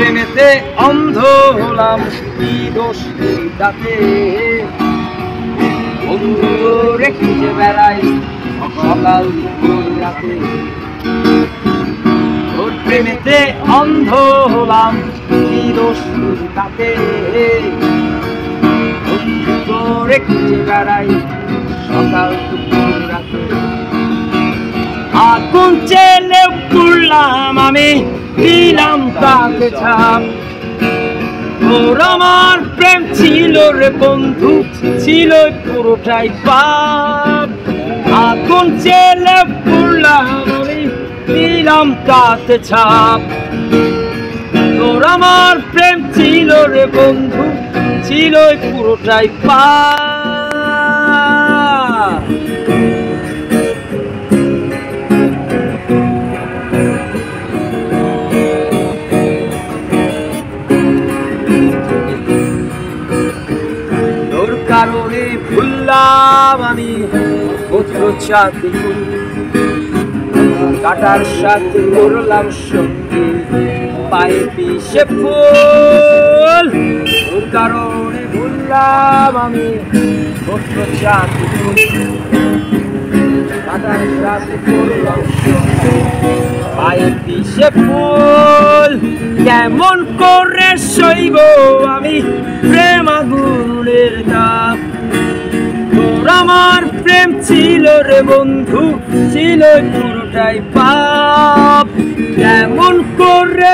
প্রেমেতে অন্ধ হলাম, কি দোষ তাতে? বন্ধু রেখে যে বেড়াই সকাল রাতে, তোর প্রেমেতে অন্ধ হলাম, কি দোষ তাতে? বন্ধু রেখে যে বেড়াই সকাল রাতে। আগুন চেলে পুড়লাম আমি, দিলাম তাকে ছাপ। তোর আমার প্রেম ছিল রে বন্ধু, ছিল পুরোটাই পাপ। আগুন চেলে পুড়লাম আমি, দিলাম তাতে ছাপ। তোর আমার প্রেম ছিল রে বন্ধু, ছিল পুরোটাই পাপ। কারণে ভুললাম আমি পুত্র চাঁদ, কাটার সাথে করলাম সঙ্গে পায়ে পিছে ফুল। তোর কারণে ভুললাম আমি পুত্র চাঁদ, কাটার সাথে করলাম সঙ্গে পায়ে পিছে ফুল। কেমন করে সইব আমি প্রেম আগুনের তাপ? তোর আমার প্রেম ছিল রে বন্ধু, ছিল পুরোটাই পাপ। কেমন করে